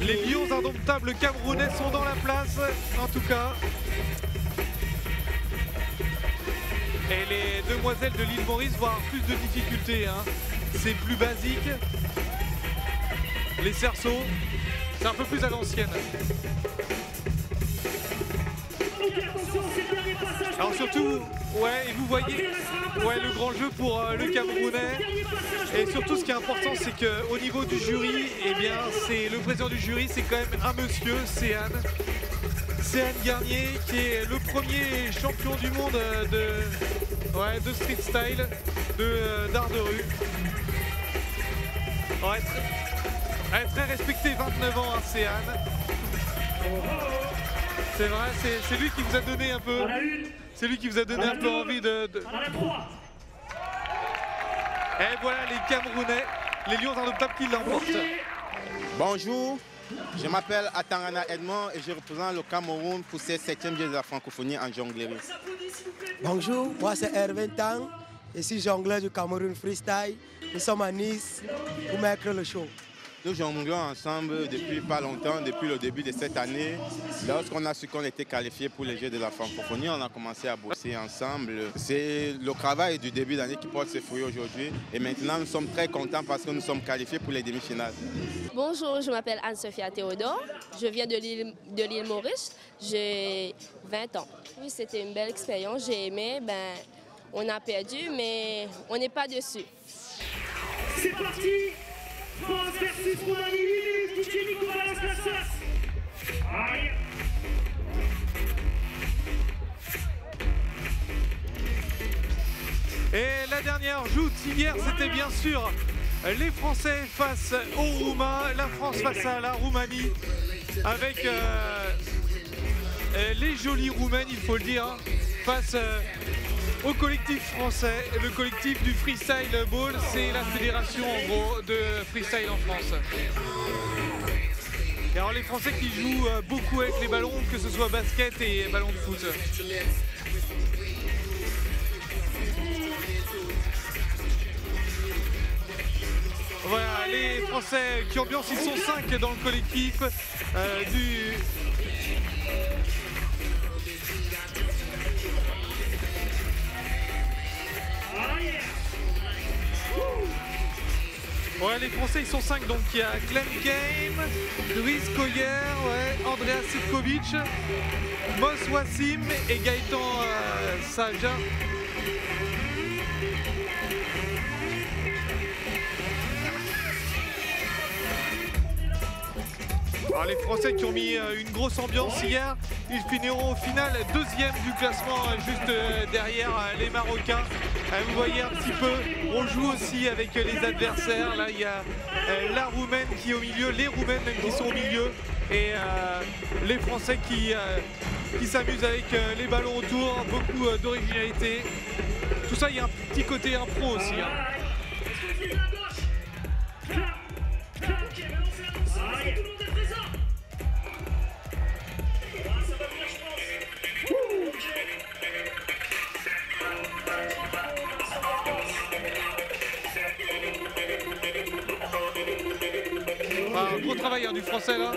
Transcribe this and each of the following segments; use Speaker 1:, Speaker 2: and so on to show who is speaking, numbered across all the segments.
Speaker 1: Les lions indomptables camerounais sont dans la place, en tout cas. Et les demoiselles de l'île Maurice vont avoir plus de difficultés, hein. C'est plus basique. Les cerceaux, c'est un peu plus à l'ancienne. Alors surtout, ouais, et vous voyez, ouais, le grand jeu pour le Camerounais. Et surtout, ce qui est important, c'est qu'au niveau du jury, eh bien, c'est le président du jury, c'est quand même un monsieur, c'est Anne. C'est Anne Garnier, qui est le premier champion du monde de street style, d'art de rue. Ouais, très respecté, 29 ans, hein, c'est Anne. C'est vrai, c'est lui qui vous a donné un peu. C'est lui qui vous a donné un peu envie de... Et voilà les Camerounais, les lions indomptables qui l'emportent.
Speaker 2: Bonjour, je m'appelle Atangana Edmond et je représente le Cameroun pour ces 7e Jeux de la francophonie en jonglerie.
Speaker 3: Bonjour, moi c'est Hervé Tang, je suis jongleur du Cameroun Freestyle. Nous sommes à Nice pour mettre le show.
Speaker 2: Nous jonglons ensemble depuis pas longtemps, depuis le début de cette année. Lorsqu'on a su qu'on était qualifié pour les Jeux de la francophonie, on a commencé à bosser ensemble. C'est le travail du début d'année qui porte ses fruits aujourd'hui. Et maintenant, nous sommes très contents parce que nous sommes qualifiés pour les demi-finales.
Speaker 4: Bonjour, je m'appelle Anne-Sophia Théodore. Je viens de l'île Maurice. J'ai 20 ans. Oui, c'était une belle expérience. J'ai aimé. On a perdu, mais on n'est pas dessus.
Speaker 5: C'est parti! France versus Roumanie, DJ Nicolas Lassas. Aïe.
Speaker 1: Et la dernière joute hier, c'était bien sûr les Français face aux Roumains, la France face à la Roumanie, avec les jolies Roumaines, il faut le dire, hein, face au collectif français, le collectif du freestyle ball, c'est la fédération en gros de freestyle en France. Et alors les Français qui jouent beaucoup avec les ballons, que ce soit basket et ballon de foot. Voilà, les Français qui ambiancent, ils sont 5 dans le collectif du... Ouais, les Français ils sont 5, donc il y a Clem Game, Luis Coyer, ouais, Andrea Sivkovic, Moss Wassim et Gaëtan Saja. Alors les Français qui ont mis une grosse ambiance hier, ils finiront au final 2e du classement, juste derrière les Marocains. Vous voyez un petit peu, on joue aussi avec les adversaires. Là il y a la Roumaine qui est au milieu, les Roumaines même qui sont au milieu, et les Français qui s'amusent avec les ballons autour, beaucoup d'originalité. Tout ça, il y a un petit côté impro aussi, hein. Un gros travail du Français là.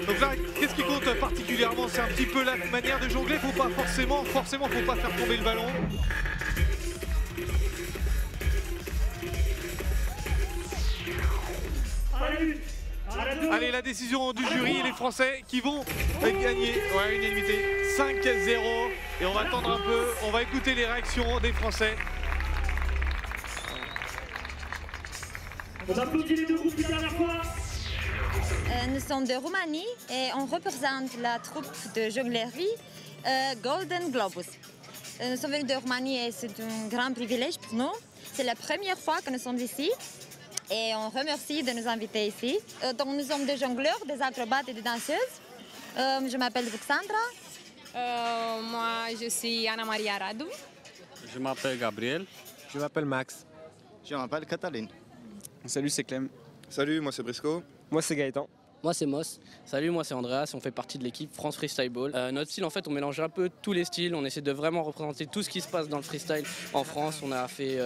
Speaker 1: Donc là, qu'est-ce qui compte particulièrement? C'est un petit peu la manière de jongler. Faut pas forcément, faut pas faire tomber le ballon. Allez, la décision du jury, les Français qui vont gagner, ouais, unanimité, 5-0. Et on va attendre un peu, on va écouter les réactions des Français.
Speaker 5: On applaudit les deux groupes une dernière fois.
Speaker 6: Nous sommes de Roumanie et on représente la troupe de jonglerie Golden Globus. Nous sommes venus de Roumanie et c'est un grand privilège pour nous. C'est la première fois que nous sommes ici. Et on remercie de nous inviter ici. Donc nous sommes des jongleurs, des acrobates et des danseuses. Je m'appelle Ruxandra.
Speaker 7: Moi, je suis Anna Maria Radu.
Speaker 8: Je m'appelle Gabriel.
Speaker 3: Je m'appelle Max.
Speaker 9: Je m'appelle Cataline.
Speaker 8: Salut, c'est Clem.
Speaker 10: Salut, moi c'est Brisco.
Speaker 3: Moi c'est Gaëtan.
Speaker 9: Moi c'est Moss.
Speaker 8: Salut, moi c'est Andreas, on fait partie de l'équipe France Freestyle Ball. Notre style, en fait, on mélange un peu tous les styles, on essaie de vraiment représenter tout ce qui se passe dans le freestyle en France. On a fait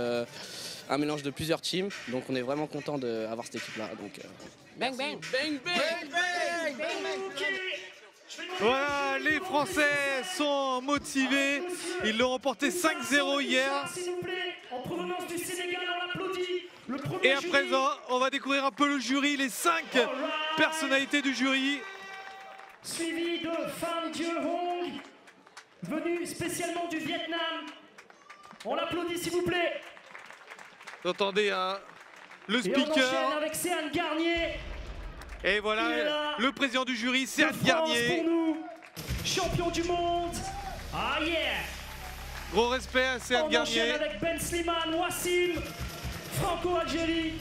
Speaker 8: un mélange de plusieurs teams, donc on est vraiment content d'avoir cette équipe-là. Donc,
Speaker 9: Bang bang.
Speaker 8: bang bang.
Speaker 1: Voilà, les Français sont motivés. Ils l'ont remporté 5-0 hier.
Speaker 5: S'il vous plaît, en provenance du Sénégal, on applaudit. Le premier
Speaker 1: Et à
Speaker 5: jury.
Speaker 1: présent, on va découvrir un peu le jury, les 5 personnalités du jury.
Speaker 5: Suivi de Pham Dieu Hong, venu spécialement du Vietnam. On l'applaudit s'il vous plaît.
Speaker 1: Vous entendez le
Speaker 5: Et on enchaîne
Speaker 1: speaker.
Speaker 5: avec Céane Garnier.
Speaker 1: Et
Speaker 5: Il est
Speaker 1: voilà,
Speaker 5: là.
Speaker 1: le président du jury,
Speaker 5: de
Speaker 1: Céane
Speaker 5: France
Speaker 1: Garnier.
Speaker 5: pour nous, champion du monde. Ah yeah.
Speaker 1: Gros respect à Céane
Speaker 5: On
Speaker 1: Garnier.
Speaker 5: enchaîne avec Ben Slimane, Wassim, Franco-Algérie.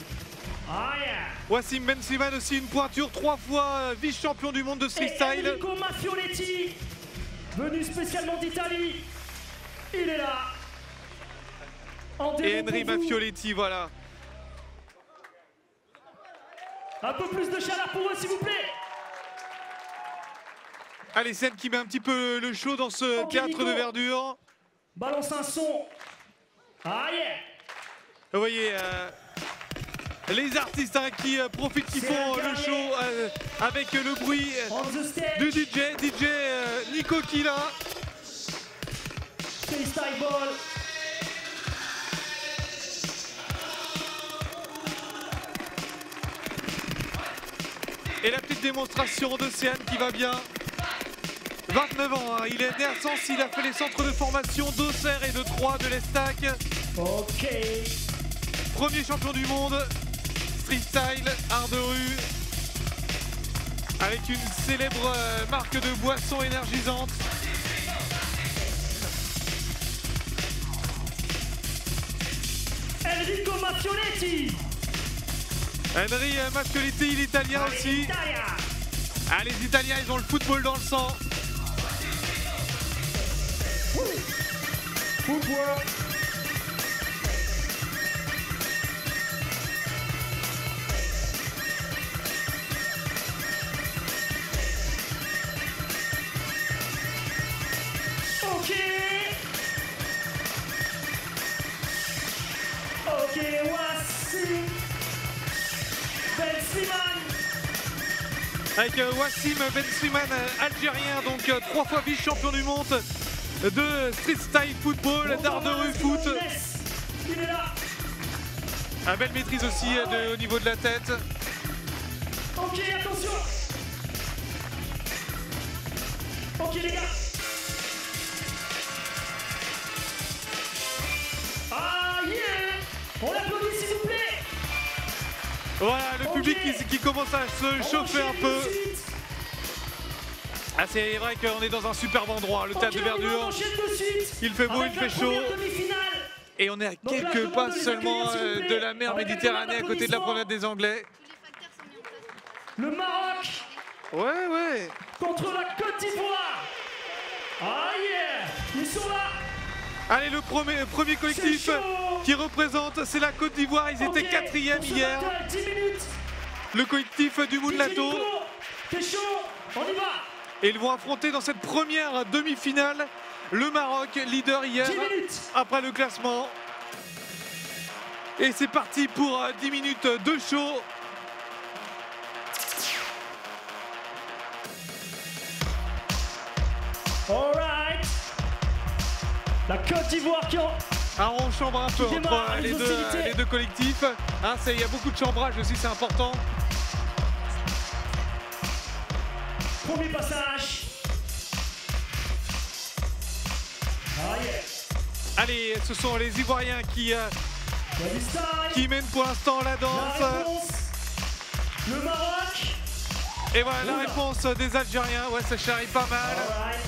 Speaker 5: Ah yeah.
Speaker 1: Wassim Ben Slimane aussi une pointure, 3 fois vice-champion du monde de
Speaker 5: Et
Speaker 1: freestyle.
Speaker 5: Enrico Maffioletti, venu spécialement d'Italie. Il est là. En
Speaker 1: Et
Speaker 5: démo
Speaker 1: Henry
Speaker 5: pour vous.
Speaker 1: Maffioletti, voilà.
Speaker 5: Un peu plus de chaleur pour eux s'il vous plaît.
Speaker 1: Allez, Céane qui met un petit peu le show dans ce
Speaker 5: Ok,
Speaker 1: théâtre
Speaker 5: Nico.
Speaker 1: de verdure.
Speaker 5: Balance un son. Ah yeah.
Speaker 1: Vous voyez les artistes qui profitent, qui
Speaker 5: C'est
Speaker 1: font
Speaker 5: un
Speaker 1: le
Speaker 5: dernier.
Speaker 1: show avec le bruit
Speaker 5: On the stage.
Speaker 1: du DJ Nico qui est là.
Speaker 5: Freestyle ball.
Speaker 1: Et la petite démonstration de Céane qui va bien. 29 ans, hein. Il est né à Sens, il a fait les centres de formation d'Auxerre et de Troyes de l'Estac.
Speaker 5: Ok.
Speaker 1: Premier champion du monde, freestyle, art de rue, avec une célèbre marque de boissons énergisantes.
Speaker 5: Enrico Maffioletti.
Speaker 1: Henry Maffioletti, l'Italien aussi.
Speaker 5: Italia.
Speaker 1: Ah, les Italiens, ils ont le football dans le sang.
Speaker 5: Footwork. Ok. Ok, Wassim. Ben Slimane.
Speaker 1: Avec Wassim Ben Slimane, algérien, donc 3 fois vice-champion du monde de street style football, d'art de rue foot.
Speaker 5: Il est là.
Speaker 1: Ah, belle maîtrise aussi au niveau de la tête.
Speaker 5: Ok, attention. Ok les gars. Ah yeah. On l'applaudit s'il vous plaît.
Speaker 1: Voilà, le
Speaker 5: Ok.
Speaker 1: public qui commence à se chauffer un peu. Ah, c'est vrai qu'on est dans un superbe endroit, le théâtre de verdure. Il fait beau, il fait chaud. Et on est à quelques pas seulement de la mer Méditerranée, à côté de la promenade des Anglais.
Speaker 5: Le Maroc
Speaker 1: Ouais.
Speaker 5: contre la Côte d'Ivoire. Ah yeah. Ils sont là.
Speaker 1: Allez, le premier collectif
Speaker 5: C'est chaud.
Speaker 1: qui représente, c'est la Côte d'Ivoire. Ils étaient 4e
Speaker 5: on se
Speaker 1: hier.
Speaker 5: battle, 10 minutes.
Speaker 1: Le collectif du Mounlato.
Speaker 5: Nico, t'es chaud. On y va.
Speaker 1: Et ils vont affronter dans cette première demi-finale le Maroc, leader hier,
Speaker 5: 10 minutes.
Speaker 1: après le classement. Et c'est parti pour 10 minutes de show.
Speaker 5: Alright. La Côte d'Ivoire qui en...
Speaker 1: Alors on chambre un peu
Speaker 5: démarre
Speaker 1: entre
Speaker 5: les hostilités.
Speaker 1: les deux collectifs. Hein, il y a beaucoup de chambrage aussi, c'est important.
Speaker 5: Premier passage. Ah yeah.
Speaker 1: Allez, ce sont les Ivoiriens
Speaker 5: Il y a du style.
Speaker 1: qui mènent pour l'instant la
Speaker 5: La
Speaker 1: danse.
Speaker 5: réponse. Le Maroc.
Speaker 1: Et voilà la
Speaker 5: Oula.
Speaker 1: réponse des Algériens. Ouais, ça charrie pas mal.
Speaker 5: Alright.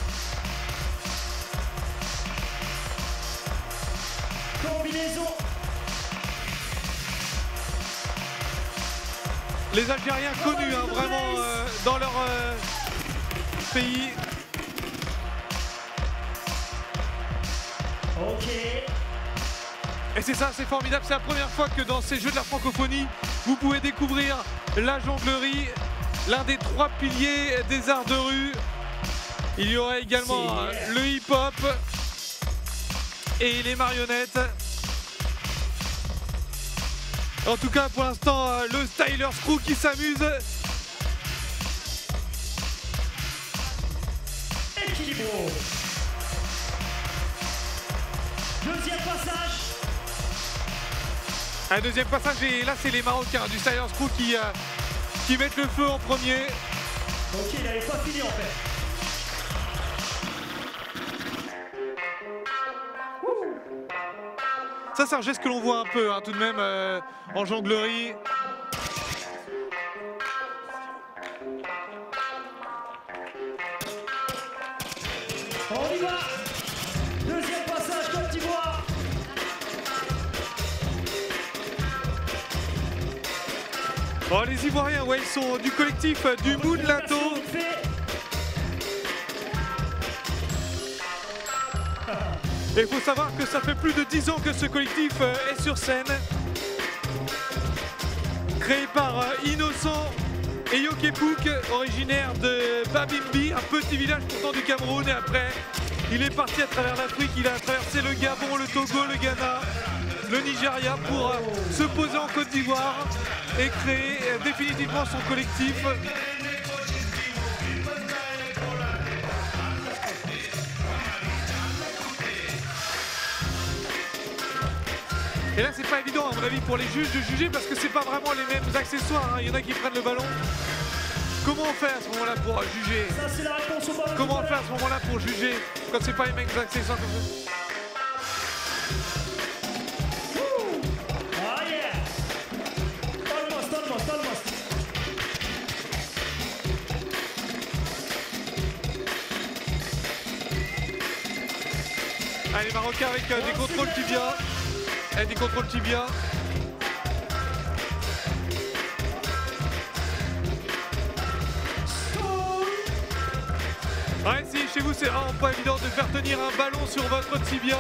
Speaker 5: Combinaison.
Speaker 1: Les Algériens connus, hein, vraiment dans leur pays.
Speaker 5: Ok.
Speaker 1: Et c'est ça, c'est formidable. C'est la première fois que dans ces Jeux de la francophonie, vous pouvez découvrir la jonglerie l'un des 3 piliers des arts de rue. Il y aurait également le hip-hop et les marionnettes. En tout cas, pour l'instant, le Styler's Crew qui s'amuse.
Speaker 5: Équilibre. Deuxième passage.
Speaker 1: Un deuxième passage et là c'est les Marocains du Styler's Crew qui mettent le feu en premier.
Speaker 5: Ok, il n'avait pas fini en fait.
Speaker 1: Ça c'est un geste que l'on voit un peu tout de même en jonglerie.
Speaker 5: On y va. Deuxième passage Côte d'Ivoire.
Speaker 1: Oh, les Ivoiriens, ouais, ils sont du collectif du Moonlato. Et il faut savoir que ça fait plus de 10 ans que ce collectif est sur scène. Créé par Innocent et Yokepouk, originaire de Babimbi, un petit village pourtant du Cameroun. Et après, il est parti à travers l'Afrique, il a traversé le Gabon, le Togo, le Ghana, le Nigeria pour se poser en Côte d'Ivoire et créer définitivement son collectif. Et là c'est pas évident à mon avis pour les juges de juger parce que c'est pas vraiment les mêmes accessoires, il y en a qui prennent le ballon. Comment on fait à ce moment-là pour juger?
Speaker 5: Ça c'est la réponse au ballon.
Speaker 1: Comment on fait à ce moment-là pour juger quand c'est pas les mêmes accessoires comme ça?
Speaker 5: Ah yeah. Almost.
Speaker 1: Allez, les Marocains avec des contrôles tibia. Et des contrôles tibia. Ouais, si chez vous c'est vraiment pas évident de faire tenir un ballon sur votre tibia.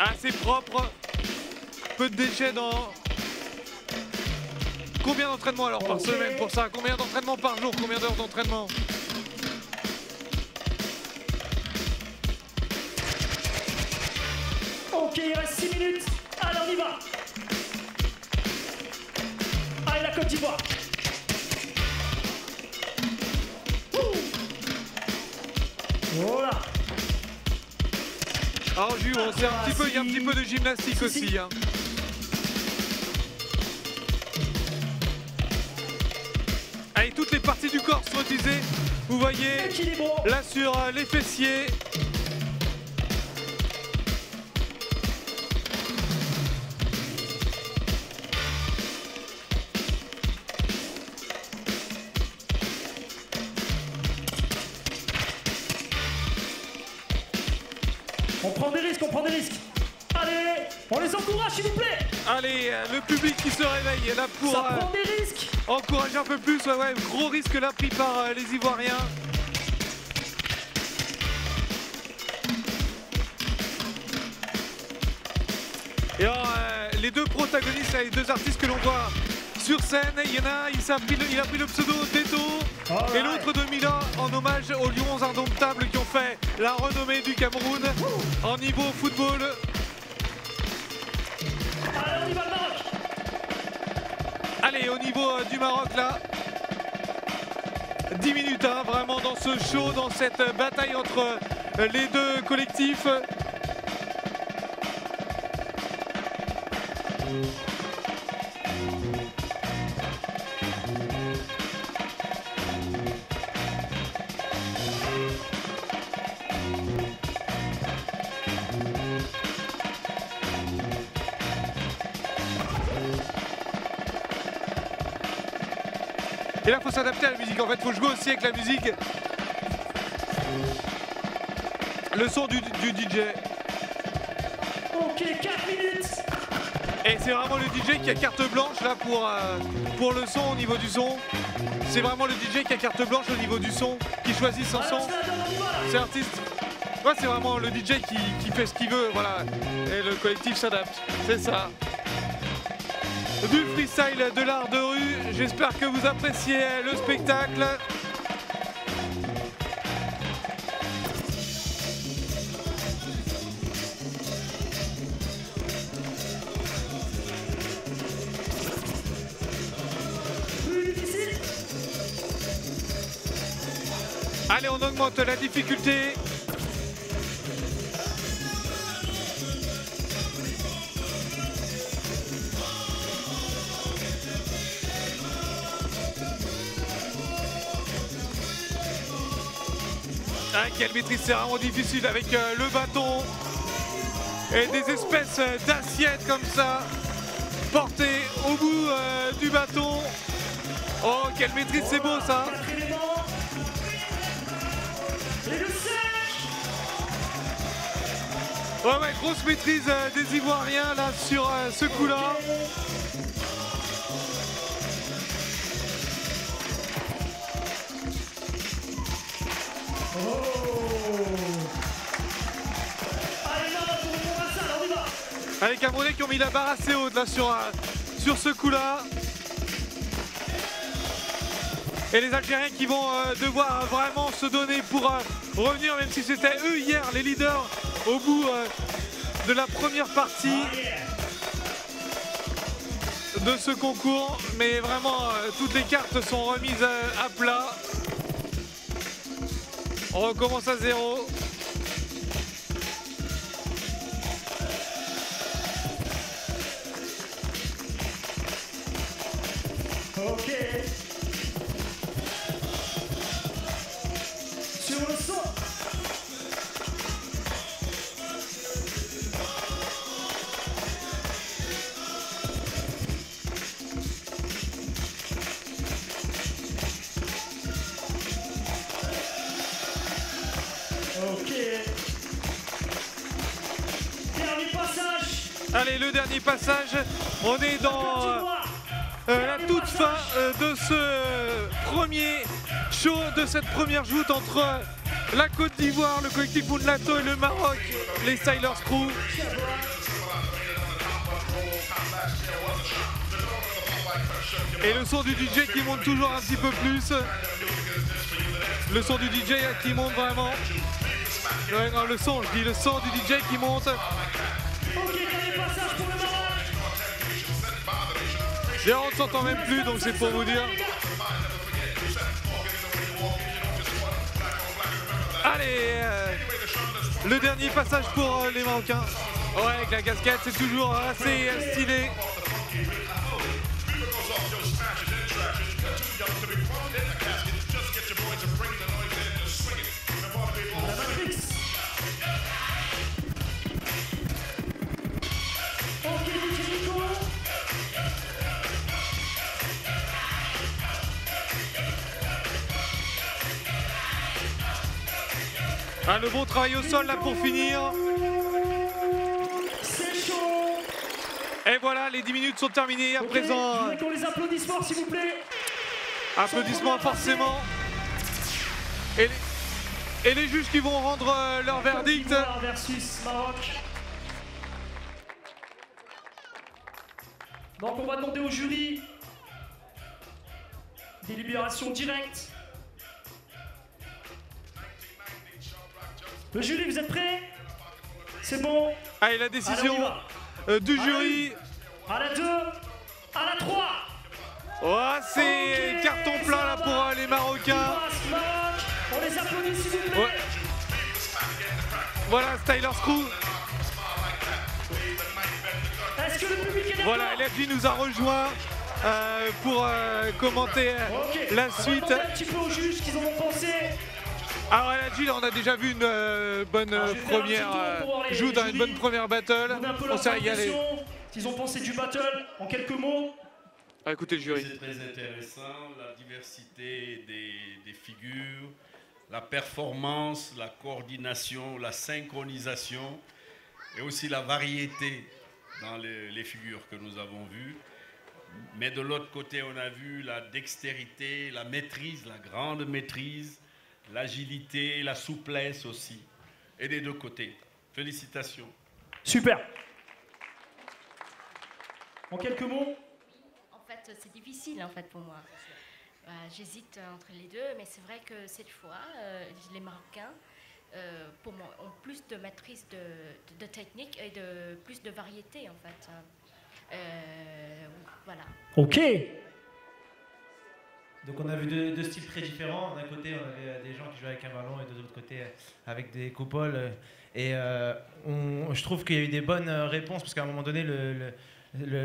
Speaker 1: Assez propre. Peu de déchets dans... Combien d'entraînements alors par semaine pour ça? Combien d'entraînements par jour? Combien d'heures d'entraînement?
Speaker 5: Ok, il reste 6 minutes. Allez, on y va. Allez, la Côte d'Ivoire. Voilà.
Speaker 1: Alors Jules, il y a un petit peu de gymnastique aussi. Hein. Allez, toutes les parties du corps sont utilisées. Vous voyez là sur les fessiers.
Speaker 5: On prend des risques. Allez, on les encourage s'il vous plaît.
Speaker 1: Allez, le public qui se réveille là pour
Speaker 5: ça prend des risques.
Speaker 1: Encourager un peu plus. Ouais, gros risque là pris par les Ivoiriens. Et alors, les deux protagonistes, les deux artistes que l'on voit sur scène, il y en a, il a pris le pseudo Teto et l'autre de Mila en hommage aux Lions Indomptables qui ont fait la renommée du Cameroun en niveau football.
Speaker 5: Allez, on y va le Maroc.
Speaker 1: Allez, au niveau du Maroc là, 10 minutes vraiment dans ce show, dans cette bataille entre les deux collectifs. Et là, il faut s'adapter à la musique. En fait, il faut jouer aussi avec la musique. Le son du DJ.
Speaker 5: Ok, 4 minutes.
Speaker 1: Et c'est vraiment le DJ qui a carte blanche là pour le son au niveau du son. C'est vraiment le DJ qui a carte blanche au niveau du son, qui choisit son son. C'est artiste. Ouais, c'est vraiment le DJ qui fait ce qu'il veut, voilà. Et le collectif s'adapte. C'est ça. du freestyle de l'art de rue. J'espère que vous appréciez le spectacle. Allez, on augmente la difficulté. Ah, quelle maîtrise, c'est vraiment difficile avec le bâton et des espèces d'assiettes comme ça portées au bout du bâton. Oh, quelle maîtrise, c'est beau ça. Ouais, ouais, grosse maîtrise des Ivoiriens là sur ce coup-là. Avec Camerounais qui ont mis la barre assez haute là sur ce coup-là. Et les Algériens qui vont devoir vraiment se donner pour revenir, même si c'était eux hier les leaders au bout de la première partie de ce concours. Mais vraiment, toutes les cartes sont remises à plat. On recommence à zéro.
Speaker 5: Ok. Sur le son. Ok. Dernier passage.
Speaker 1: Allez, le dernier passage. On est dans la toute fin de ce premier show, de cette première joute entre la Côte d'Ivoire, le collectif Mounlato et le Maroc, les Stylers Crew. Et le son du DJ qui monte toujours un petit peu plus. Le son du DJ qui monte vraiment. Ouais, non, le son, je dis le son du DJ qui monte.
Speaker 5: Ok, dernier passage pour le Maroc.
Speaker 1: Et on ne s'entend même plus, donc c'est pour vous dire. Allez, le dernier passage pour les Marocains. Ouais, avec la casquette, c'est toujours assez stylé. Ah, le bon travail au sol là pour finir.
Speaker 5: C'est chaud.
Speaker 1: Et voilà, les 10 minutes sont terminées. À présent,
Speaker 5: Je voudrais les applaudissements s'il vous plaît.
Speaker 1: applaudissements forcément. Et les juges qui vont rendre leur verdict.
Speaker 5: Côte d'Ivoire versus Maroc. Donc on va demander au jury délibération directe. Le jury, vous êtes prêts? C'est bon.
Speaker 1: Allez, la décision du jury.
Speaker 5: À la 2, à la 3.
Speaker 1: Oh, c'est
Speaker 5: Ok,
Speaker 1: carton plein là pour les Marocains.
Speaker 5: Maroc. On les applaudit s'il vous plaît.
Speaker 1: Ouais. Voilà, Stylers Crew.
Speaker 5: Est-ce que le public est d'accord?
Speaker 1: Voilà, LFJ nous a rejoint pour commenter
Speaker 5: Ok,
Speaker 1: la
Speaker 5: on va
Speaker 1: suite.
Speaker 5: demander un petit peu aux juges ce qu'ils en ont pensé.
Speaker 1: Alors LFJ, on a déjà vu une bonne
Speaker 5: Alors, je vais faire un
Speaker 1: première
Speaker 5: petit tour pour voir les
Speaker 1: joue dans une
Speaker 5: jurys.
Speaker 1: bonne première battle.
Speaker 5: Demander un peu
Speaker 1: On
Speaker 5: leur
Speaker 1: s'est régalé.
Speaker 5: impression, qu'ils ont pensé du battle en quelques mots.
Speaker 1: Ah, écoutez le jury.
Speaker 9: C'est très intéressant, la diversité des figures, la performance, la coordination, la synchronisation et aussi la variété dans les figures que nous avons vues. Mais de l'autre côté, on a vu la dextérité, la maîtrise, la grande maîtrise, l'agilité, la souplesse aussi. Et des deux côtés. Félicitations.
Speaker 5: Super. En quelques mots,
Speaker 10: c'est difficile en fait pour moi. J'hésite entre les deux, mais c'est vrai que cette fois, les Marocains, pour moi, ont plus de maîtrise de technique et plus de variété en fait. Voilà.
Speaker 5: Ok.
Speaker 11: Donc on a vu deux styles très différents. D'un côté, on avait des gens qui jouaient avec un ballon et de l'autre côté avec des coupoles. Et je trouve qu'il y a eu des bonnes réponses parce qu'à un moment donné,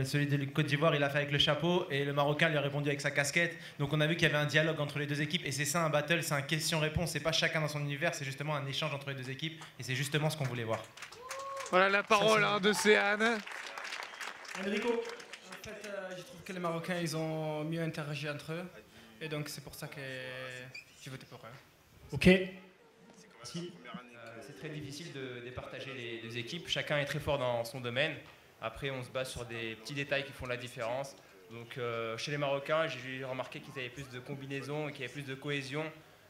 Speaker 11: celui de Côte d'Ivoire, il a fait avec le chapeau et le Marocain lui a répondu avec sa casquette. Donc on a vu qu'il y avait un dialogue entre les deux équipes et c'est ça un battle, c'est un question-réponse. C'est pas chacun dans son univers, c'est justement un échange entre les deux équipes et c'est justement ce qu'on voulait voir.
Speaker 1: Voilà la parole de Céane.
Speaker 5: Enrico.
Speaker 12: En fait, je trouve que les Marocains, ils ont mieux interagi entre eux. Et donc, c'est pour ça que j'ai voté pour eux.
Speaker 5: Ok.
Speaker 13: C'est très difficile de départager les deux équipes. Chacun est très fort dans son domaine. Après, on se base sur des petits détails qui font la différence. Donc, chez les Marocains, j'ai remarqué qu'ils avaient plus de combinaisons et qu'il y avait plus de cohésion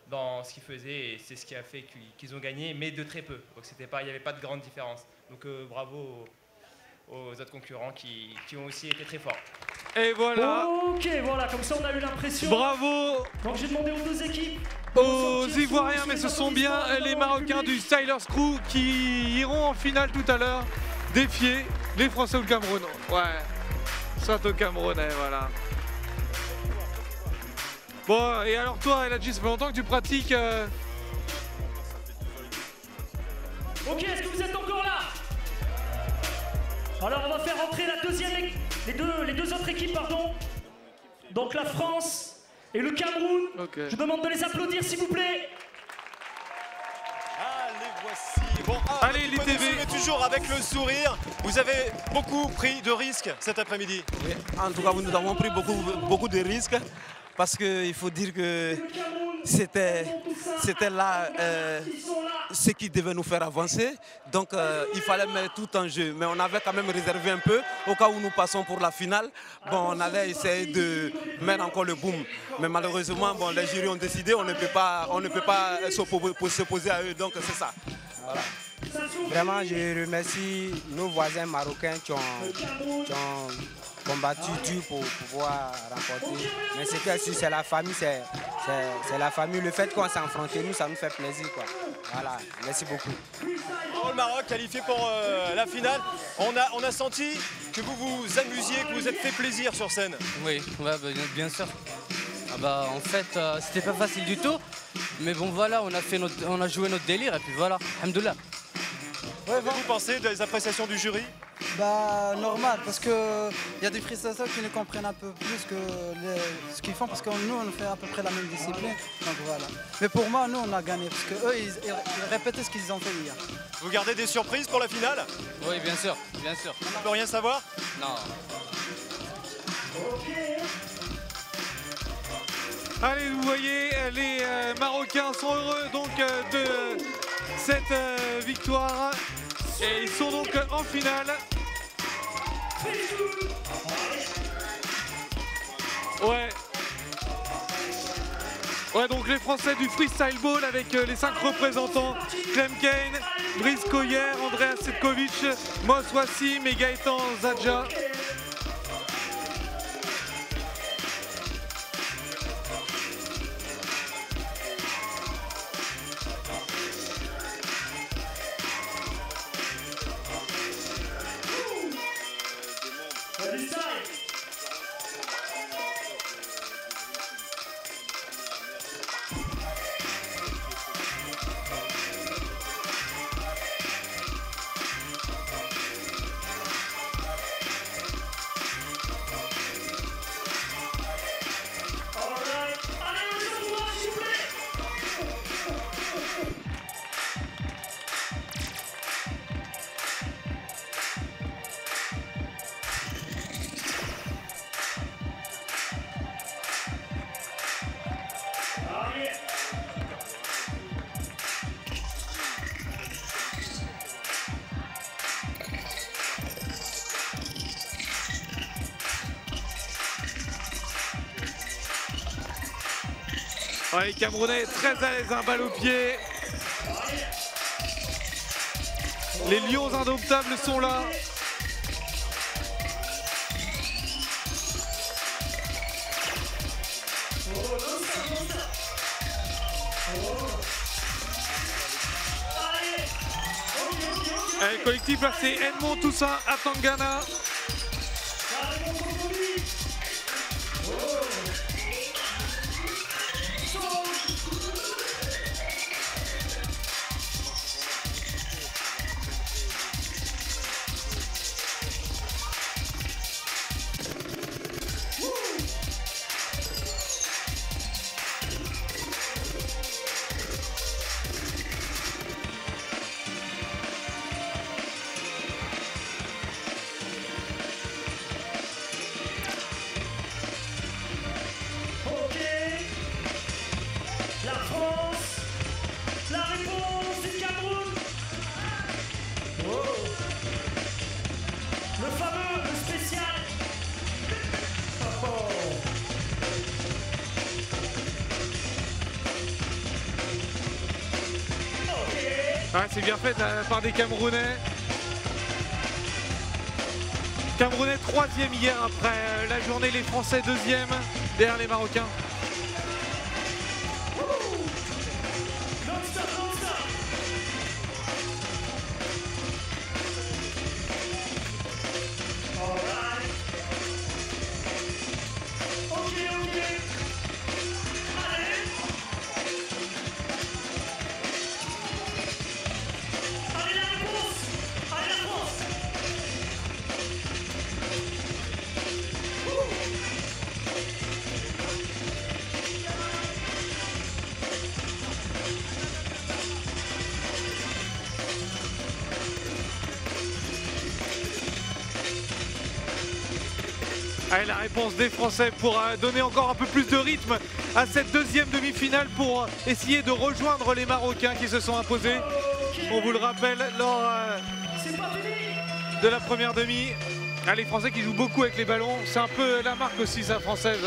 Speaker 13: dans ce qu'ils faisaient. Et c'est ce qui a fait qu'ils ont gagné, mais de très peu. Donc, il n'y avait pas de grande différence. Donc, bravo aux autres concurrents qui ont aussi été très forts.
Speaker 1: Et voilà.
Speaker 5: Ok, voilà, comme ça on a eu l'impression.
Speaker 1: Bravo.
Speaker 5: Donc j'ai demandé aux deux équipes.
Speaker 1: Aux Ivoiriens, mais ce sont bien les Marocains du Stylers Crew qui iront en finale tout à l'heure défier les Français ou le Cameroun. Ouais, soit au Camerounais, voilà. Bon, et alors toi, Eladji, ça fait longtemps que tu pratiques
Speaker 5: Ok, est-ce que vous êtes encore là? Alors on va faire rentrer la deuxième, les deux autres équipes, pardon. Donc la France et le Cameroun. Okay. Je demande de les applaudir s'il vous plaît.
Speaker 14: Allez, voici. Bon,
Speaker 1: allez, l'ITV.
Speaker 14: Mais toujours avec le sourire. Vous avez beaucoup pris de risques cet après-midi.
Speaker 15: Oui, en tout cas, nous avons pris beaucoup de risques parce qu'il faut dire que c'était là ce qui devait nous faire avancer. Donc il fallait mettre tout en jeu. Mais on avait quand même réservé un peu au cas où nous passons pour la finale. Bon, on allait essayer de mettre encore le boom. Mais malheureusement, bon, les jurys ont décidé, on ne peut pas s'opposer à eux. Donc c'est ça.
Speaker 3: Voilà. Vraiment, je remercie nos voisins marocains qui ont combattu dur pour pouvoir remporter. Mais c'est que si c'est la famille, c'est la famille. Le fait qu'on s'est affronté, nous, ça nous fait plaisir, quoi. Voilà, merci beaucoup.
Speaker 14: Le Maroc qualifié pour la finale. On a senti que vous vous amusiez, que vous êtes fait plaisir sur scène.
Speaker 8: Oui, ouais, bien sûr. En fait, c'était pas facile du tout. Mais bon, voilà, on a joué notre délire et puis voilà, alhamdoulilah.
Speaker 14: Ouais, vous pensez des appréciations du jury?
Speaker 16: Normal, parce qu'il y a des freestyles qui ne comprennent un peu plus que ce qu'ils font, parce que nous, on fait à peu près la même discipline. Donc voilà. Mais pour moi, nous, on a gagné, parce qu'eux, ils répétaient ce qu'ils ont fait hier.
Speaker 14: Vous gardez des surprises pour la finale?
Speaker 8: Oui, bien sûr, bien sûr.
Speaker 14: On ne peut rien savoir?
Speaker 8: Non.
Speaker 1: Allez, vous voyez, les Marocains sont heureux donc de cette victoire. Et ils sont donc en finale. Ouais, donc les Français du Freestyle Ball avec les 5 représentants. Clem Kane, Brice Coyer, Andreas Setkovic, Mos Wassim et Gaëtan Zadja. Ouais, les Camerounais très à l'aise, un balle au pied. Les Lions indomptables sont là. Le collectif là c'est Edmond Toussaint Atangana. Ouais, c'est bien fait par des Camerounais. Camerounais 3e hier après la journée, les Français 2e derrière les Marocains. Allez, la réponse des Français pour donner encore un peu plus de rythme à cette deuxième demi-finale pour essayer de rejoindre les Marocains qui se sont imposés. On vous le rappelle lors de la première demi. Ah, les Français qui jouent beaucoup avec les ballons, c'est un peu la marque aussi, ça, française.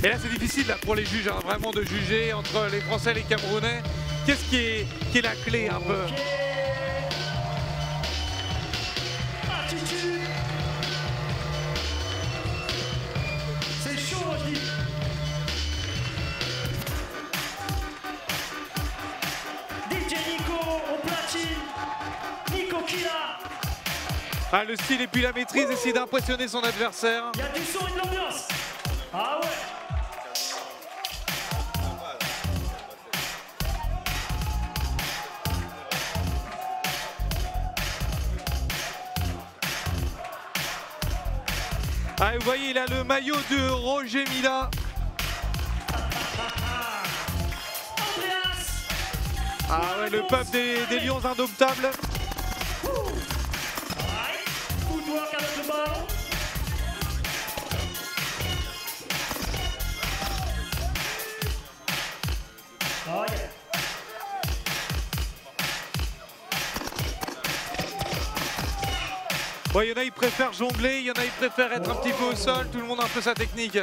Speaker 1: Et là c'est difficile là, pour les juges, hein, vraiment de juger entre les Français et les Camerounais. Qu'est-ce qui est la clé un peu?
Speaker 5: C'est chaud, je dis. DJ Nico au platine. Nico Killa.
Speaker 1: Ah, le style et puis la maîtrise, essayer d'impressionner son adversaire.
Speaker 5: Il y a du son et de l'ambiance. Ah ouais.
Speaker 1: Ah, vous voyez, il a le maillot de Roger Mila. Ah ouais, le peuple des Lions indomptables.
Speaker 5: Footwork avec le ballon. Oh yeah.
Speaker 1: Bon, il y en a, ils préfèrent jongler, il y en a, ils préfèrent être un petit peu au sol, tout le monde a un peu sa technique.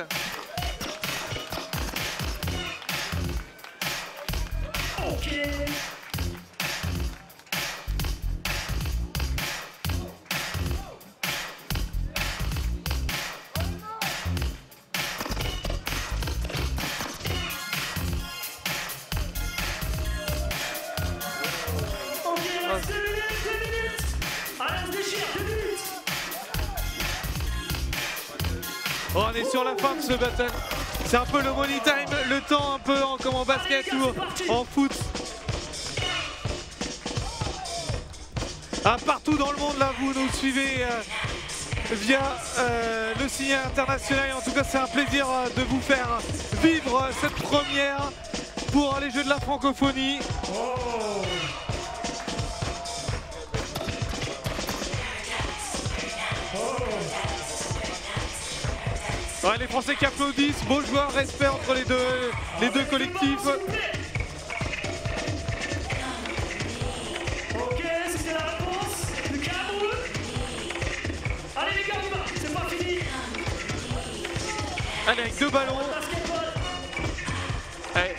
Speaker 5: Ok.
Speaker 1: Oh, on est sur la fin de ce battle. C'est un peu le money time, le temps un peu comme en basket ou en foot. Ah, partout dans le monde, là, vous nous suivez via le signal international. Et en tout cas, c'est un plaisir de vous faire vivre cette première pour les Jeux de la francophonie. Ouais, les Français qui applaudissent, beaux joueurs, respect entre les deux collectifs.
Speaker 5: Ok, c'était la réponse du Cameroun. Allez les gars, on y va, c'est pas fini.
Speaker 1: Allez, avec 2 ballons. Allez.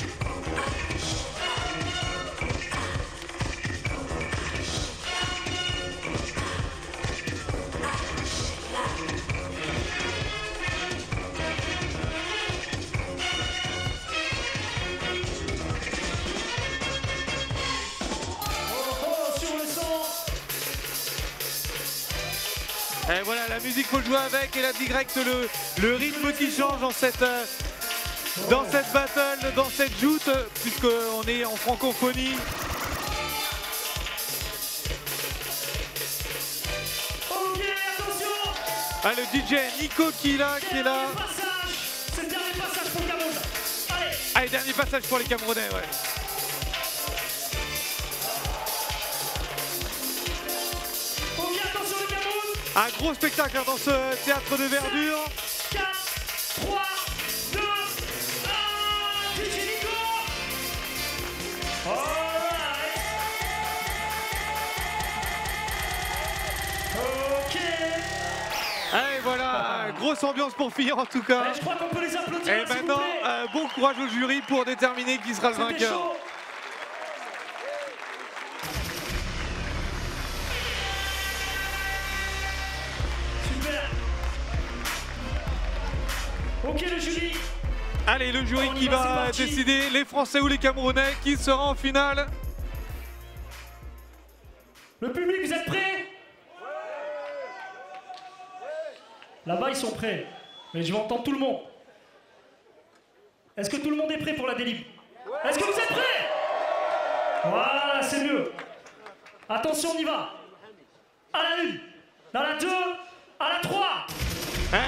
Speaker 1: Et voilà, la musique faut jouer avec, et là direct le rythme qui change dans cette battle, dans cette joute, puisqu'on est en francophonie.
Speaker 5: Ok, attention.
Speaker 1: Ah, le DJ Nico qui est là.
Speaker 5: C'est le dernier passage pour le Cameroun. Allez.
Speaker 1: Allez, dernier passage pour les Camerounais, ouais.
Speaker 5: Ok, attention le Cameroun.
Speaker 1: Un gros spectacle dans ce théâtre de verdure.
Speaker 5: 4, 3, 2, 1, DJ Nico. Alright. Ok.
Speaker 1: Allez, voilà, grosse ambiance pour finir en tout cas.
Speaker 5: Je crois qu'on peut les applaudir.
Speaker 1: Et maintenant, bon courage au jury pour déterminer qui sera le vainqueur.
Speaker 5: Chaud. Super. Ok le jury.
Speaker 1: Allez, le jury
Speaker 5: On y
Speaker 1: qui
Speaker 5: va,
Speaker 1: va
Speaker 5: c'est parti.
Speaker 1: décider, les Français ou les Camerounais, qui sera en finale.
Speaker 5: Le public, vous êtes prêts? Là-bas, ils sont prêts. Mais je vais entendre tout le monde. Est-ce que tout le monde est prêt pour la délib? Est-ce que vous êtes prêts? Voilà, c'est mieux. Attention, on y va. À la 1, à la 2, à la 3.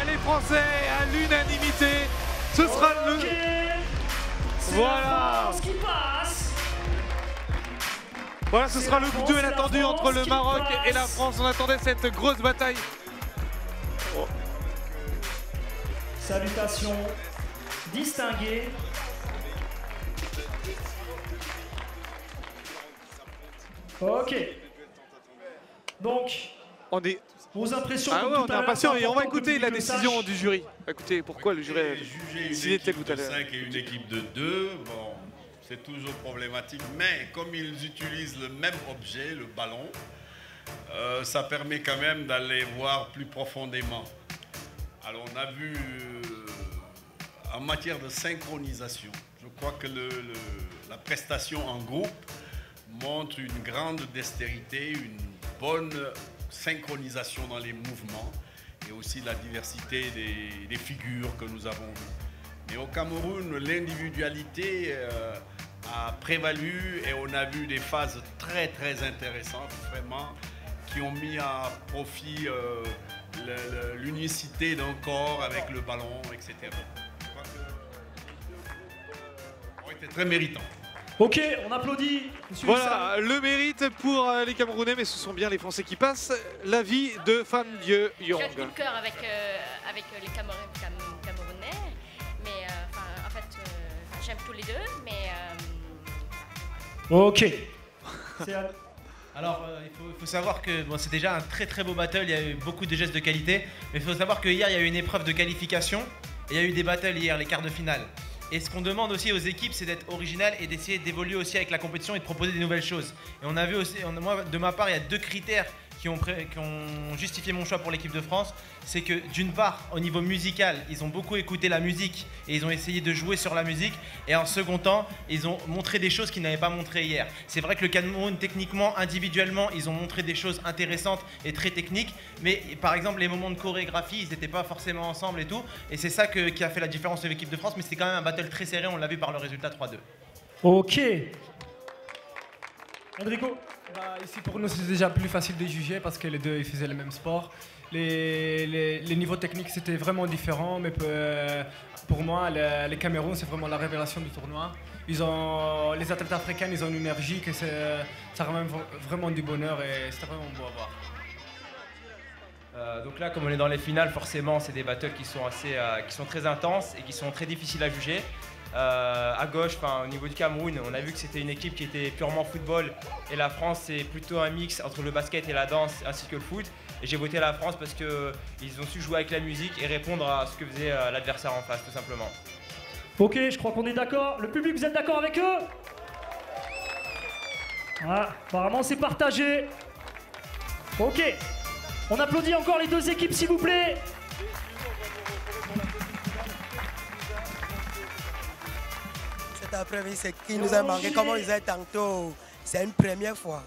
Speaker 1: Les Français, à l'unanimité, ce sera le... Voilà.
Speaker 5: La France qui passe.
Speaker 1: Voilà, ce sera le
Speaker 5: France,
Speaker 1: duel
Speaker 5: c'est la
Speaker 1: attendu
Speaker 5: France
Speaker 1: entre le
Speaker 5: qui
Speaker 1: Maroc et la
Speaker 5: passe.
Speaker 1: France. On attendait cette grosse bataille. Oh.
Speaker 5: Salutations distinguées. Ok. Donc,
Speaker 1: on est...
Speaker 5: vos impressions.
Speaker 1: Ah
Speaker 5: comme
Speaker 1: ouais,
Speaker 5: tout
Speaker 1: on est
Speaker 5: à l'heure,
Speaker 1: impatient
Speaker 5: c'est
Speaker 1: et on va
Speaker 5: important que
Speaker 1: écouter
Speaker 5: le
Speaker 1: la
Speaker 5: public le
Speaker 1: décision
Speaker 5: sache.
Speaker 1: du jury. Écoutez, pourquoi le jury a
Speaker 9: Juger
Speaker 1: décidé
Speaker 9: une
Speaker 1: tel ou
Speaker 9: équipe de
Speaker 1: tel.
Speaker 9: 5 et une équipe de 2, bon, c'est toujours problématique. Mais comme ils utilisent le même objet, le ballon, ça permet quand même d'aller voir plus profondément. Alors on a vu en matière de synchronisation, je crois que la prestation en groupe montre une grande dextérité, une bonne synchronisation dans les mouvements et aussi la diversité des figures que nous avons vues. Mais au Cameroun, l'individualité a prévalu et on a vu des phases très très intéressantes, vraiment, qui ont mis à profit l'unicité d'un corps avec le ballon, etc. Je crois que ont été très méritants.
Speaker 5: Ok, on applaudit. Monsieur
Speaker 1: Voilà, le mérite pour les Camerounais, mais ce sont bien les Français qui passent. L'avis de Fan Dieu Yong.
Speaker 10: J'ai un coup de cœur avec les Camerounais, mais en fait, j'aime tous les deux, mais...
Speaker 5: Ok.
Speaker 11: Alors, il faut savoir que bon, c'est déjà un très très beau battle, il y a eu beaucoup de gestes de qualité, mais il faut savoir que hier il y a eu une épreuve de qualification, et il y a eu des battles hier, les quarts de finale. Et ce qu'on demande aussi aux équipes, c'est d'être original et d'essayer d'évoluer aussi avec la compétition et de proposer des nouvelles choses. Et on a vu aussi, moi de ma part, il y a deux critères qui ont justifié mon choix pour l'équipe de France. C'est que d'une part, au niveau musical, ils ont beaucoup écouté la musique et ils ont essayé de jouer sur la musique. Et en second temps, ils ont montré des choses qu'ils n'avaient pas montrées hier. C'est vrai que le Cameroun, techniquement, individuellement, ils ont montré des choses intéressantes et très techniques. Mais par exemple, les moments de chorégraphie, ils n'étaient pas forcément ensemble et tout. Et c'est ça qui a fait la différence de l'équipe de France. Mais c'était quand même un battle très serré, on l'a vu par le résultat 3-2.
Speaker 5: Ok. Enrico?
Speaker 12: Ici pour nous c'est déjà plus facile de juger parce que les deux ils faisaient le même sport. Les niveaux techniques c'était vraiment différent, mais pour moi les Cameroun c'est vraiment la révélation du tournoi. Les athlètes africains ils ont une énergie que ça ramène vraiment du bonheur et c'était vraiment beau à voir.
Speaker 13: Donc là, comme on est dans les finales, forcément, c'est des battles qui sont très intenses et qui sont très difficiles à juger. À gauche, au niveau du Cameroun, on a vu que c'était une équipe qui était purement football et la France, c'est plutôt un mix entre le basket et la danse ainsi que le foot. Et j'ai voté la France parce qu'ils ont su jouer avec la musique et répondre à ce que faisait l'adversaire en face, tout simplement.
Speaker 5: Ok, je crois qu'on est d'accord. Le public, vous êtes d'accord avec eux? Ah, apparemment, c'est partagé. Ok. On applaudit encore les deux équipes, s'il vous plaît.
Speaker 17: Cet après-midi, c'est qui nous a manqué. Comme on disait tantôt, c'est une première fois.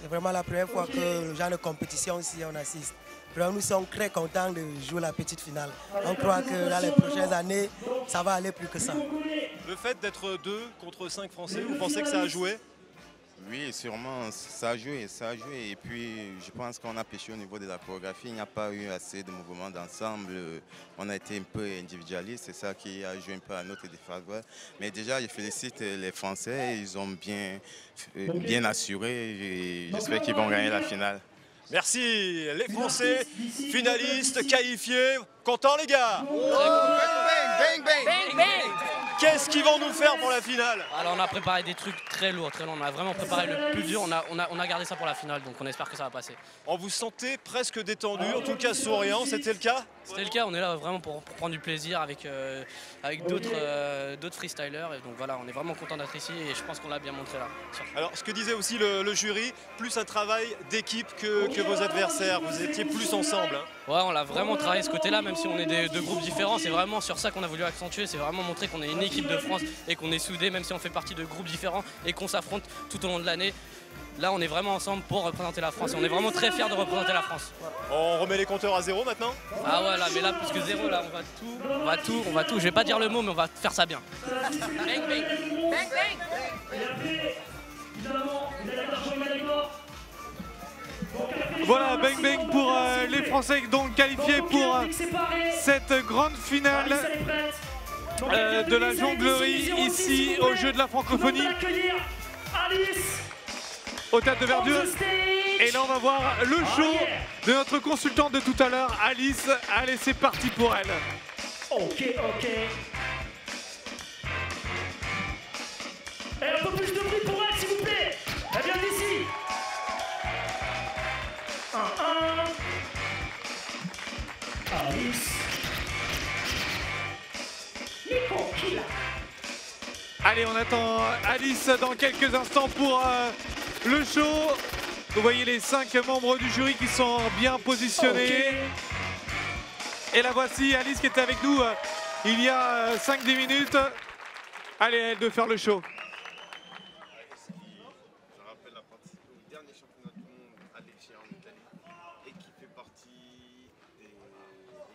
Speaker 17: C'est vraiment la première fois que le genre de compétition ici, on assiste. Vraiment, nous sommes très contents de jouer la petite finale. On croit que dans les prochaines années, ça va aller plus que ça.
Speaker 14: Le fait d'être 2 contre 5 Français, vous pensez que ça a joué?
Speaker 2: Oui, sûrement, ça a joué. Et puis, je pense qu'on a pêché au niveau de la chorégraphie. Il n'y a pas eu assez de mouvements d'ensemble. On a été un peu individualiste. C'est ça qui a joué un peu à notre défaveur. Mais déjà, je félicite les Français. Ils ont bien assuré. Et j'espère qu'ils vont gagner la finale.
Speaker 14: Merci, les Français, finalistes, qualifiés. Contents, les gars?
Speaker 8: Bang, bang, bang, bang.
Speaker 14: Qu'est-ce qu'ils vont nous faire pour la finale?
Speaker 8: Alors on a préparé des trucs très lourds, On a vraiment préparé le plus dur. On a gardé ça pour la finale, donc on espère que ça va passer.
Speaker 14: On vous sentait presque détendu, en tout cas souriant, c'était le cas?
Speaker 8: C'était le cas, on est là vraiment pour prendre du plaisir avec d'autres freestylers. Et donc voilà, on est vraiment content d'être ici et je pense qu'on l'a bien montré là.
Speaker 14: Alors ce que disait aussi le jury, plus un travail d'équipe que vos adversaires, vous étiez plus ensemble. Hein.
Speaker 8: Ouais, on a vraiment travaillé ce côté-là, même si on est deux groupes différents. C'est vraiment sur ça qu'on a voulu accentuer, c'est vraiment montrer qu'on est une équipe de France et qu'on est soudés, même si on fait partie de groupes différents et qu'on s'affronte tout au long de l'année. Là, on est vraiment ensemble pour représenter la France et on est vraiment très fiers de représenter la France.
Speaker 14: On remet les compteurs à 0 maintenant?
Speaker 8: Ah ouais, là, mais là, plus que 0, là, on va tout. Je vais pas dire le mot, mais on va faire ça bien. Bang, bang. Bang,
Speaker 1: Voilà, bang bang pour les Français donc qualifiés pour cette grande finale de la jonglerie ici au Jeu de la Francophonie au Théâtre de Verdure. Et là on va voir le show de notre consultante de tout à l'heure, Alice. Allez, c'est parti pour elle.
Speaker 5: Ok. Et un peu plus de bruit pour elle, s'il vous plaît. Elle vient d'ici. 1-1. Alice.
Speaker 1: Allez, on attend Alice dans quelques instants pour le show. Vous voyez les 5 membres du jury qui sont bien positionnés. Okay. Et la voici, Alice qui était avec nous il y a 5-10 minutes. Allez, elle de faire le show.
Speaker 2: Je rappelle, la participé au dernier championnat du monde à Lecce en Italie et qui fait partie et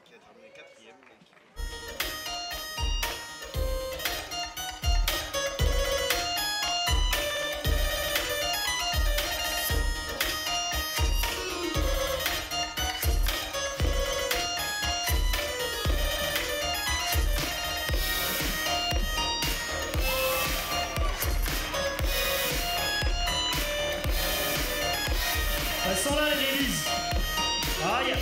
Speaker 2: qui a terminé 4e.
Speaker 5: Elles sont là, les Élise. Aïe.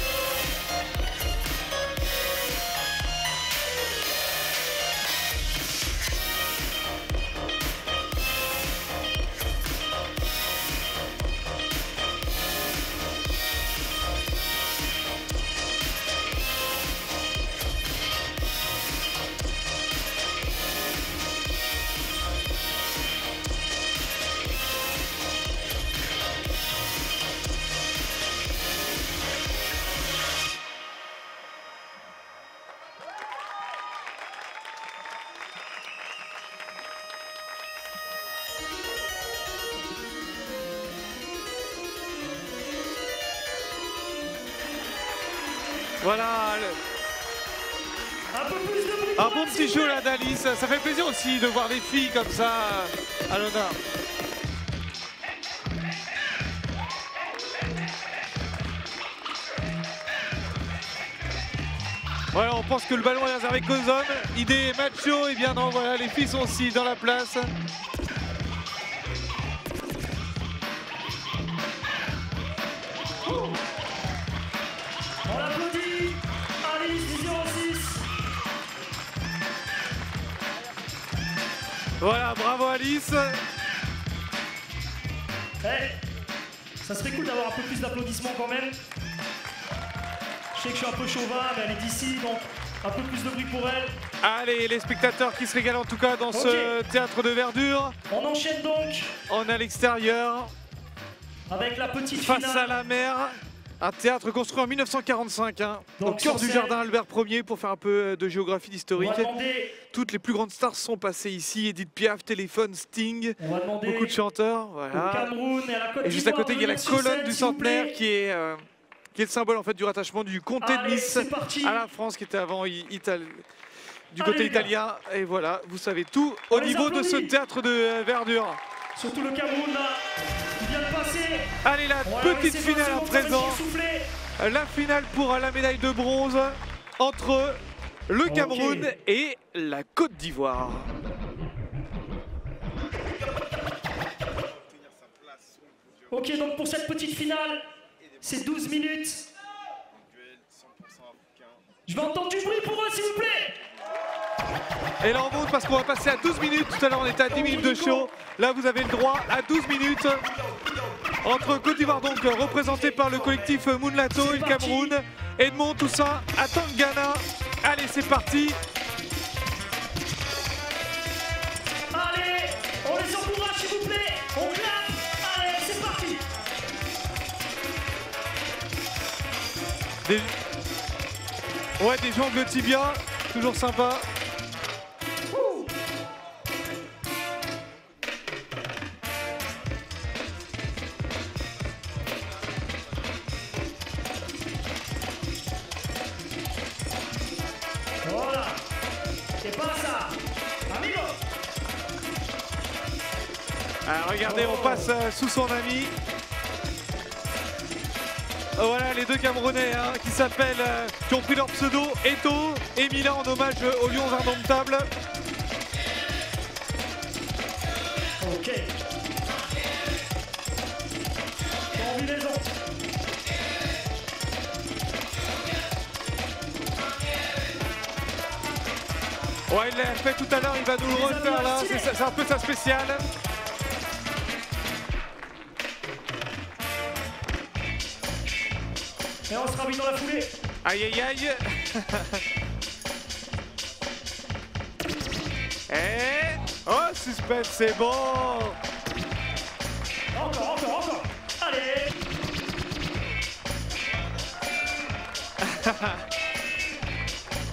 Speaker 1: Voilà. Un bon petit show là d'Alice. Ça fait plaisir aussi de voir des filles comme ça à l'honneur. Voilà, on pense que le ballon est réservé qu'aux hommes. Idée macho, et bien non, voilà, les filles sont aussi dans la place.
Speaker 5: Voilà,
Speaker 1: Voilà, bravo Alice.
Speaker 5: Ça serait cool d'avoir un peu plus d'applaudissements quand même. Je sais que je suis un peu chauvin, mais elle est d'ici, donc un peu plus de bruit pour elle.
Speaker 1: Allez, les spectateurs qui se régalent en tout cas dans ce théâtre de verdure.
Speaker 5: On enchaîne donc.
Speaker 1: On est à l'extérieur.
Speaker 5: Avec la petite
Speaker 1: face
Speaker 5: finale.
Speaker 1: à la mer. Un théâtre construit en 1945, hein, au cœur du jardin Albert Ier, pour faire un peu de géographie d'historique. Toutes les plus grandes stars sont passées ici. Edith Piaf, Téléphone, Sting, beaucoup de chanteurs. Voilà.
Speaker 5: Au Cameroun et à la Côte
Speaker 1: et juste à côté, il y a la colonne du centenaire qui est le symbole en fait, du rattachement du comté de Nice à la France, qui était avant du côté italien. Et voilà, vous savez tout au niveau de ce théâtre de verdure.
Speaker 5: Surtout le Cameroun là, qui vient de passer.
Speaker 1: Allez, la petite finale à présent. La finale pour la médaille de bronze entre le Cameroun et la Côte d'Ivoire.
Speaker 5: Ok, donc pour cette petite finale, c'est 12 minutes. Je vais entendre du bruit pour eux, s'il vous plaît.
Speaker 1: Et là on monte parce qu'on va passer à 12 minutes. Tout à l'heure on était à 10 minutes de show. Là vous avez le droit à 12 minutes. Entre Côte d'Ivoire donc représenté par le collectif Moonlato et le Cameroun. Edmond Toussaint à Tangana. Allez c'est parti.
Speaker 5: Allez, on les encourage s'il vous plaît. On clappe. Allez, c'est parti.
Speaker 1: Des jongles tibia, toujours sympa.
Speaker 5: Voilà. C'est pas ça. Amigo.
Speaker 1: Alors, regardez, on passe sous son ami. Voilà les deux Camerounais hein, qui ont pris leur pseudo Eto et Mila en hommage aux Lions indomptables.
Speaker 5: Ok. Combinaison.
Speaker 1: Ouais, il l'a fait tout à l'heure, il va nous le refaire là, c'est un peu sa spéciale.
Speaker 5: Et on sera mis dans la foulée.
Speaker 1: Aïe aïe aïe. Et... oh, suspense, c'est bon.
Speaker 5: Encore. Allez.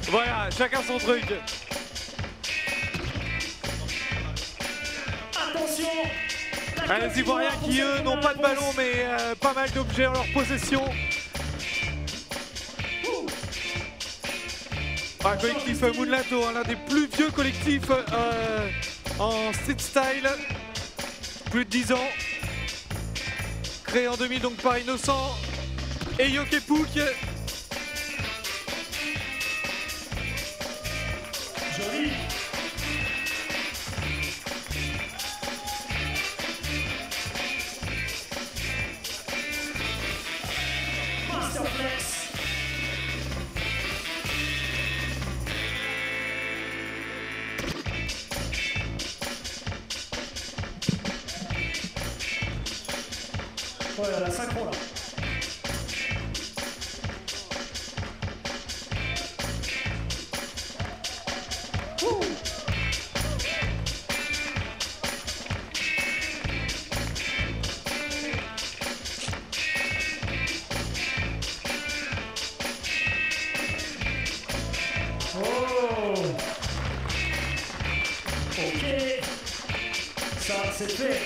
Speaker 1: Voilà, chacun son truc.
Speaker 5: Attention.
Speaker 1: Les Ivoiriens qui, eux, n'ont pas de ballon, mais pas mal d'objets en leur possession. Un collectif Moonlato, l'un des plus vieux collectifs en street style. Plus de 10 ans. Créé en 2000 donc par Innocent et Yokepouk.
Speaker 5: Joli. Masterflex. Ouais, la synchro là. Ok, ça c'est fait.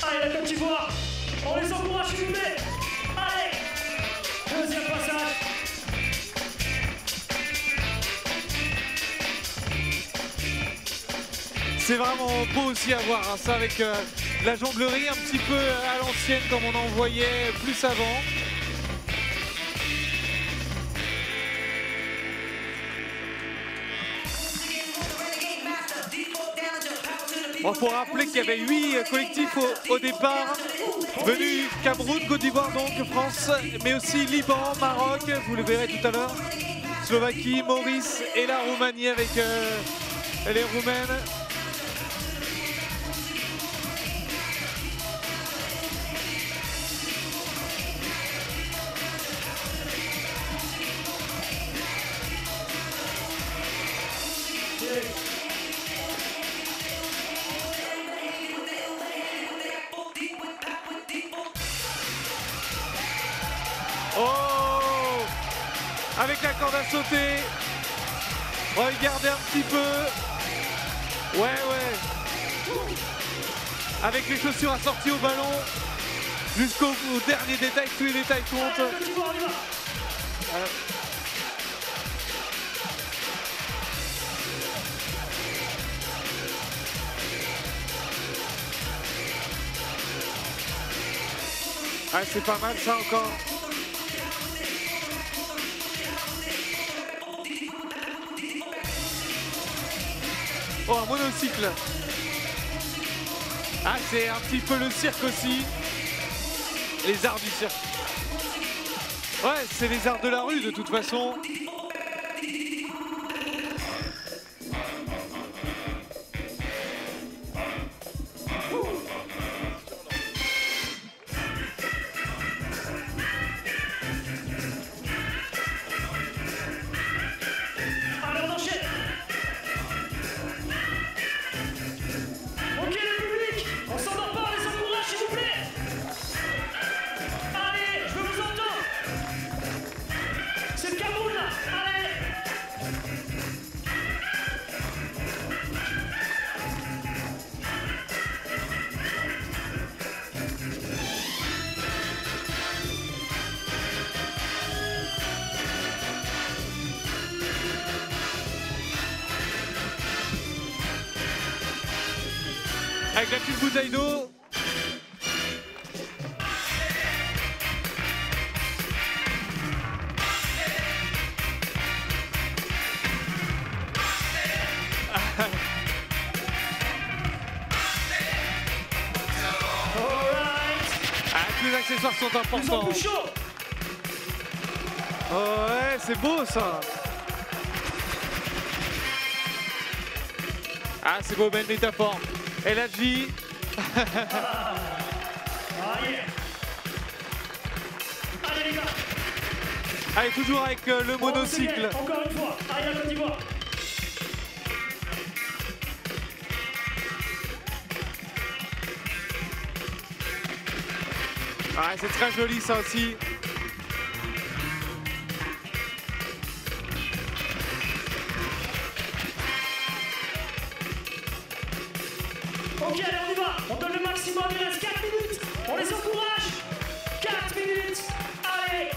Speaker 5: Allez la Côte d'Ivoire, on les encourage s'il vous plaît. Allez, deuxième passage.
Speaker 1: C'est vraiment beau aussi à voir hein, ça avec la jonglerie un petit peu à l'ancienne comme on en voyait plus avant.
Speaker 18: Renegade master, default down, just power to the
Speaker 1: Bon, faut rappeler qu'il y avait 8 collectifs au départ, venus Cameroun, Côte d'Ivoire donc, France, mais aussi Liban, Maroc, vous le verrez tout à l'heure, Slovaquie, Maurice et la Roumanie avec les Roumaines. Oh, avec la corde à sauter. Regardez un petit peu. Ouais. Avec les chaussures assorties au ballon. Jusqu'au dernier détail, tous les détails comptent. Ah, c'est pas mal ça encore. Oh, un monocycle. Ah, c'est un petit peu le cirque aussi. Les arts du cirque. Ouais, c'est les arts de la rue de toute façon. Avec la petite bouteille d'eau. Tous les accessoires sont importants. Oh ouais, c'est beau ça. Ah, c'est beau, belle métaphore. Et la vie. Allez, toujours avec le monocycle.
Speaker 5: Encore une fois, allez la Côte d'Ivoire.
Speaker 1: Ah, c'est très joli ça aussi.
Speaker 5: Ok, allez, on y va. On donne le maximum, il reste 4 minutes. On les encourage. 4 minutes. Allez.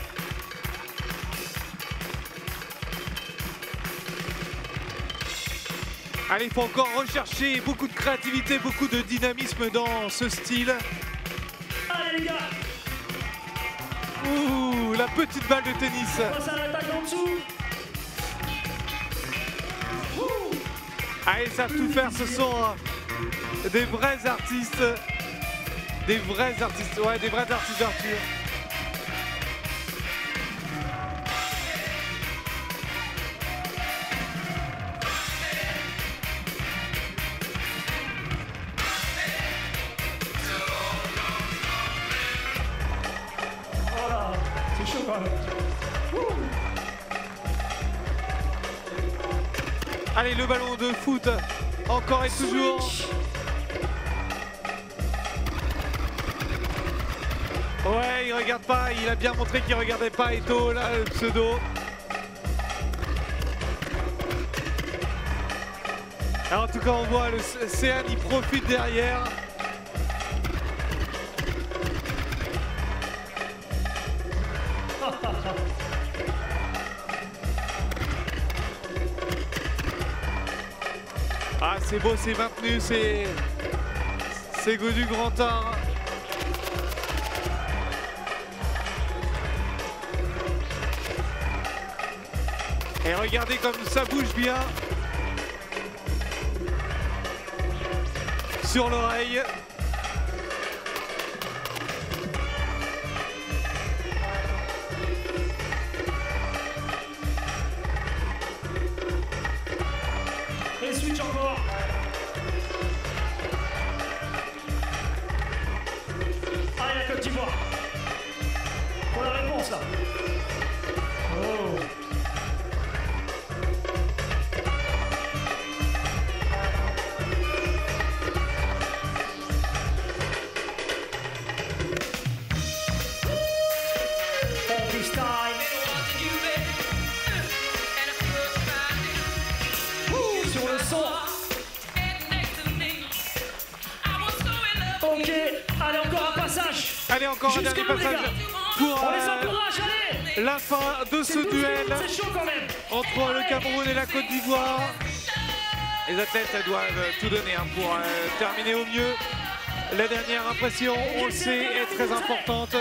Speaker 1: Allez, il faut encore rechercher beaucoup de créativité, beaucoup de dynamisme dans ce style.
Speaker 5: Allez les gars.
Speaker 1: Ouh, la petite balle de tennis.
Speaker 5: On passe à l'attaque en dessous.
Speaker 1: Allez, ils savent tout faire, ce sont des vrais artistes. Des vrais artistes, ouais, des vrais artistes d'Arthur.
Speaker 5: Voilà, c'est chaud quand même.
Speaker 1: Allez, le ballon de foot, encore et toujours. Ouais, il regarde pas, il a bien montré qu'il regardait pas Eto'o, là, le pseudo. Alors, en tout cas, on voit le CN, il profite derrière. Ah, c'est beau, c'est maintenu, c'est goût du grand art. Et regardez comme ça bouge bien. sur l'oreille.
Speaker 5: Et switch encore. Allez, la Côte d'Ivoire. Pour la réponse là. Oh. Sur le son. Ok, allez encore un passage.
Speaker 1: Allez, encore un dernier passage pour la fin de ce duel entre le Cameroun et la Côte d'Ivoire. Les athlètes doivent tout donner pour terminer au mieux. La dernière impression, on le sait, est très importante.